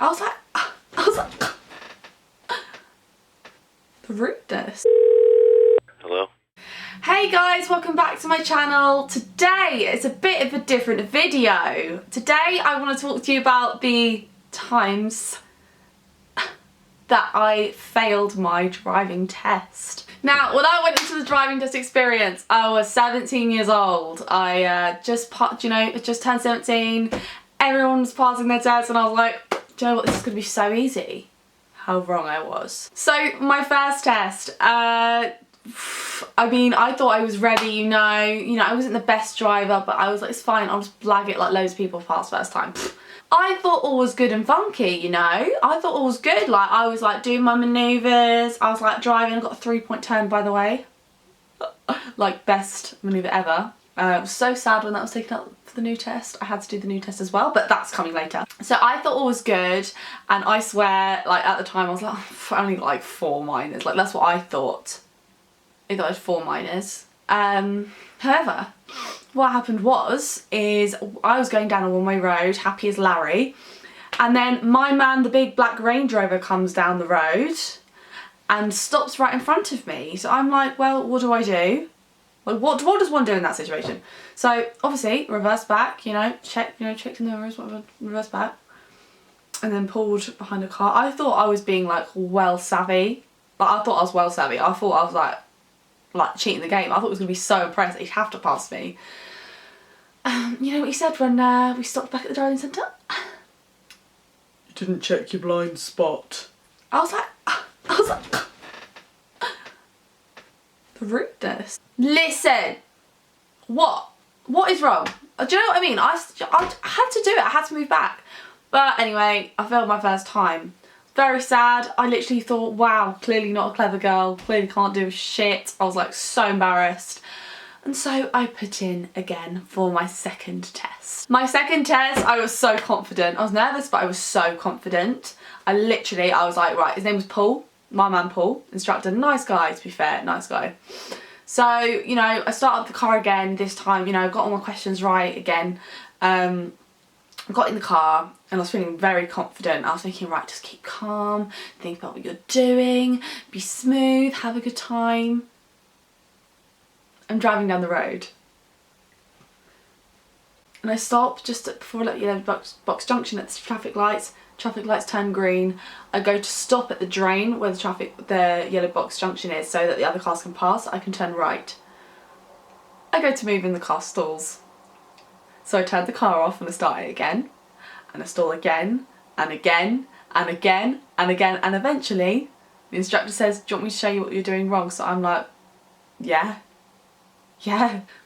I was like, the rudeness. Hello? Hey guys, welcome back to my channel. Today is a bit of a different video. Today I want to talk to you about the times that I failed my driving test. Now, when I went into the driving test experience, I was 17 years old. I just turned 17. Everyone was passing their tests and I was like, do you know what, this is going to be so easy. How wrong I was. So, my first test, I mean, I thought I was ready, you know, I wasn't the best driver, but I was like, it's fine, I'll just blag it like loads of people passed first time. I thought all was good and funky, you know. I thought all was good. Like, I was like doing my manoeuvres. I was like driving. I got a 3-point turn, by the way. Like, best manoeuvre ever. It was so sad when that was taken out for the new test. I had to do the new test as well, but that's coming later. So I thought all was good, and I swear, like at the time, I was like, oh, I only got like 4 minors. Like, that's what I thought. I thought I had 4 minors. However, what happened is I was going down a one-way road, happy as Larry, and then my man, the big black Range Rover, comes down the road and stops right in front of me. So I'm like, well, what do I do? Like, what does one do in that situation? So obviously, reverse back, checked in the mirrors, whatever, reverse back, and then pulled behind a car. I thought I was being like well savvy. Like, I thought I was well savvy. I thought I was like cheating the game. I thought it was going to be so impressed that he'd have to pass me. You know what he said when we stopped back at the driving centre? You didn't check your blind spot. I was like, the rudeness. Listen, what is wrong? Do you know what I mean? I had to do it. I had to move back. But anyway, I failed my first time. Very sad. I literally thought, wow, clearly not a clever girl, clearly can't do shit. I was like so embarrassed. And so I put in again for my second test. My second test, I was so confident. I was nervous, but I was so confident. I was like, right, his name was Paul, my man Paul, instructor, nice guy to be fair, nice guy. So, I started the car again this time, got all my questions right again. Got in the car and I was feeling very confident. I was thinking, right, just keep calm, think about what you're doing, be smooth, have a good time. I'm driving down the road and I stop just before like yellow box junction at the traffic lights. Traffic lights turn green. I go to stop at the drain where the yellow box junction is so that the other cars can pass. I can turn right. I go to move and the car stalls. So I turned the car off and I started again, and I stall again, and again, and again, and again, and eventually the instructor says, do you want me to show you what you're doing wrong? So I'm like, yeah.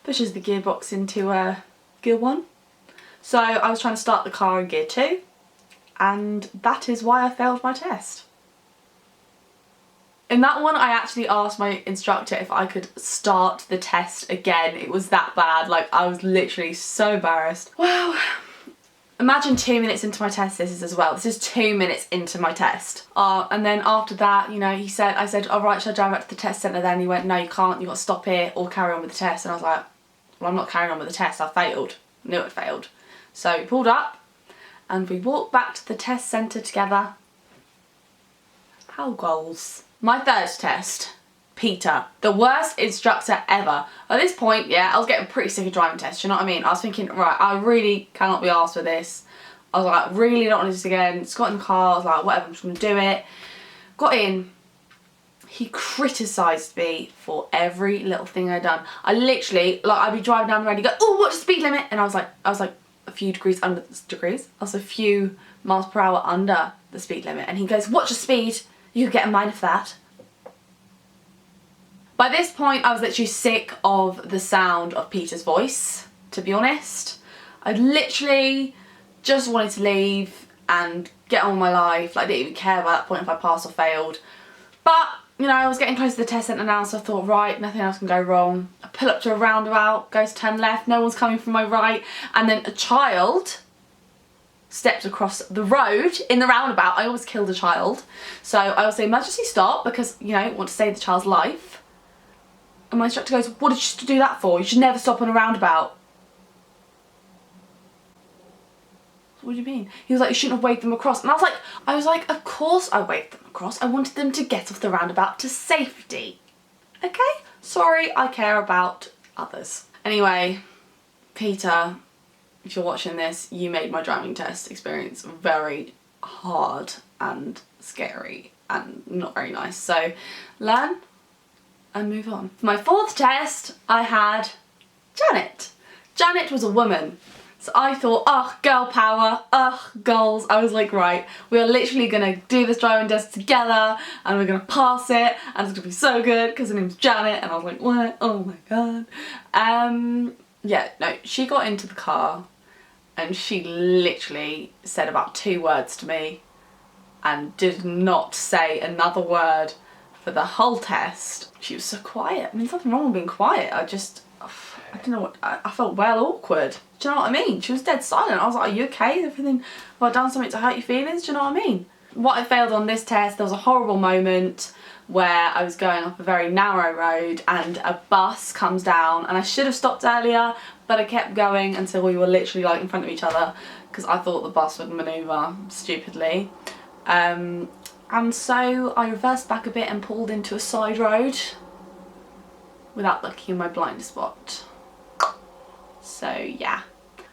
Pushes the gearbox into gear 1. So I was trying to start the car in gear 2, and that is why I failed my test. In that one, I actually asked my instructor if I could start the test again. It was that bad. Like, I was literally so embarrassed. Wow. Imagine 2 minutes into my test this is as well. This is 2 minutes into my test. And then after that, I said, all right, should I drive back to the test centre then? He went, no, you can't. You've got to stop here or carry on with the test. And I was like, well, I'm not carrying on with the test. I failed. I knew it failed. So we pulled up and we walked back to the test centre together. How goals. My third test, Peter, the worst instructor ever. At this point, yeah, I was getting pretty sick of driving tests, you know what I mean? I was thinking, right, I really cannot be arsed with this. I was like, really don't want to do this again. Just got in the car, I was like, whatever, I'm just going to do it. Got in. He criticised me for every little thing I'd done. I literally, like, I'd be driving down the road, he'd go, oh, what's the speed limit? And I was like a few degrees under the degrees. I was a few miles per hour under the speed limit. And he goes, what's your speed? You could get a minor for that. By this point, I was literally sick of the sound of Peter's voice, to be honest. I literally just wanted to leave and get on with my life. Like, I didn't even care by that point if I passed or failed. But, I was getting close to the test centre now, so I thought, right, nothing else can go wrong. I pull up to a roundabout, go to turn left, no one's coming from my right, and then a child stepped across the road in the roundabout. I almost killed a child. So I would say emergency stop because, want to save the child's life. And my instructor goes, what did you do that for? You should never stop on a roundabout. what do you mean? He was like, you shouldn't have waved them across. And I was like, of course I waved them across. I wanted them to get off the roundabout to safety. Okay? Sorry, I care about others. Anyway, Peter, if you're watching this, you made my driving test experience very hard and scary and not very nice. So learn and move on. For my fourth test, I had Janet. Janet was a woman. So I thought, oh, girl power, goals. I was like, right, we are literally gonna do this driving test together and we're gonna pass it and it's gonna be so good because her name's Janet. And I was like, what? Oh my God. Yeah, no, she got into the car and she literally said about 2 words to me and did not say another word for the whole test. She was so quiet. I mean, there's nothing wrong with being quiet. I don't know what, I felt well awkward. Do you know what I mean? She was dead silent. I was like, are you okay? Everything, have I done something to hurt your feelings? Do you know what I mean? What I failed on this test, there was a horrible moment where I was going up a very narrow road and a bus comes down, and I should have stopped earlier, but I kept going until we were literally like in front of each other because I thought the bus would manoeuvre stupidly. And so I reversed back a bit and pulled into a side road without looking in my blind spot. So yeah.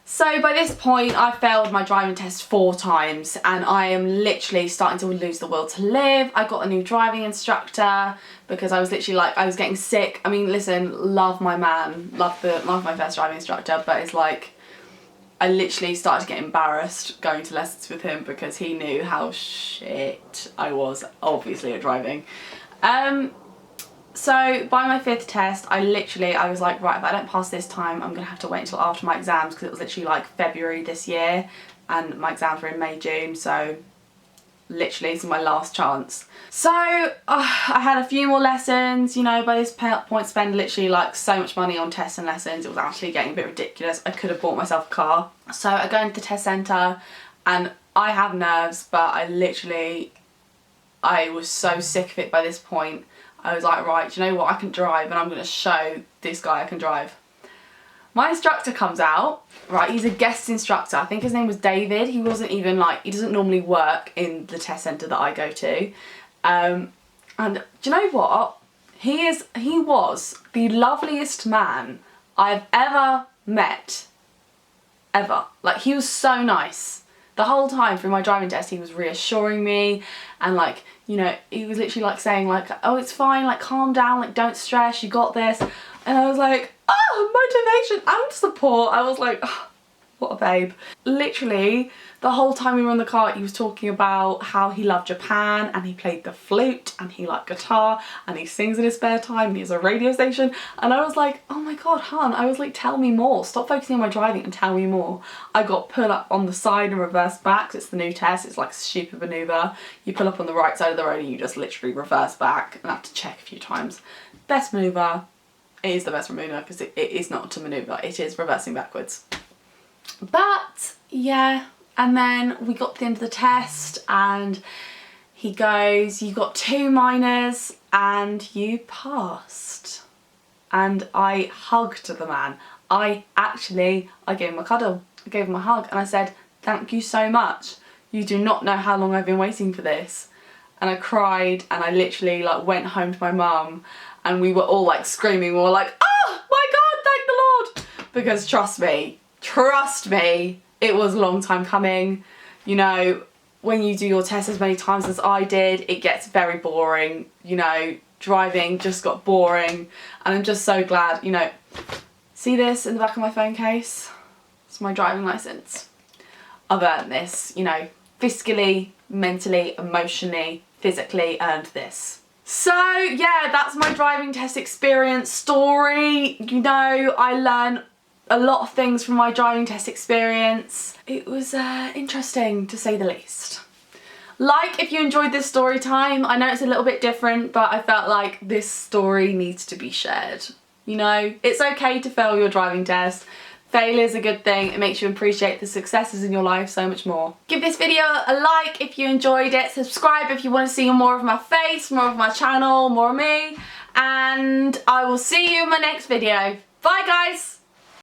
So by this point I failed my driving test 4 times and I am literally starting to lose the will to live. I got a new driving instructor because I was literally like, I was getting sick. I mean, listen, love my man, love my first driving instructor, but it's like, I literally started to get embarrassed going to lessons with him because he knew how shit I was, obviously, at driving. So by my 5th test, I was like, right, if I don't pass this time, I'm gonna have to wait until after my exams because it was literally like February this year and my exams were in May, June, so literally this is my last chance. So I had a few more lessons, you know, by this point spend literally like so much money on tests and lessons, it was actually getting a bit ridiculous. I could have bought myself a car. So I go into the test centre and I have nerves, but I was so sick of it by this point. I was like, right, do you know what, I can drive and I'm going to show this guy I can drive. My instructor comes out, right, he's a guest instructor, I think his name was David, he wasn't even like, he doesn't normally work in the test centre that I go to. And do you know what, he was the loveliest man I've ever met, ever. Like, he was so nice. The whole time through my driving test he was reassuring me and like, you know, he was literally like saying like, oh, it's fine, like calm down, like don't stress, you got this. And I was like, oh, motivation and support. I was like, oh, what a babe. Literally the whole time we were in the car he was talking about how he loved Japan and he played the flute and he liked guitar and he sings in his spare time, he has a radio station, and I was like, oh my God, hun, I was like, tell me more, stop focusing on my driving and tell me more. I got put up on the side and reversed back, it's the new test, it's like a stupid manoeuvre. You pull up on the right side of the road and you just literally reverse back and I have to check a few times. Best manoeuvre, it is the best manoeuvre because it is not to manoeuvre, it is reversing backwards. But yeah, and then we got to the end of the test and he goes, you got 2 minors and you passed. And I hugged the man. I gave him a cuddle, I gave him a hug and I said, thank you so much. You do not know how long I've been waiting for this. And I cried and I literally like went home to my mum and we were all like screaming, we were like, oh my God, thank the Lord. Because trust me, it was a long time coming. You know, when you do your test as many times as I did, it gets very boring. You know, driving just got boring. And I'm just so glad, you know, see this in the back of my phone case? It's my driving licence. I've earned this, you know, fiscally, mentally, emotionally, physically earned this. So yeah, that's my driving test experience story. You know, I learned a lot of things from my driving test experience. It was interesting to say the least. Like if you enjoyed this story time. I know it's a little bit different, but I felt like this story needs to be shared. You know, it's okay to fail your driving test. Failure is a good thing. It makes you appreciate the successes in your life so much more. Give this video a like if you enjoyed it. Subscribe if you want to see more of my face, more of my channel, more of me. And I will see you in my next video. Bye guys!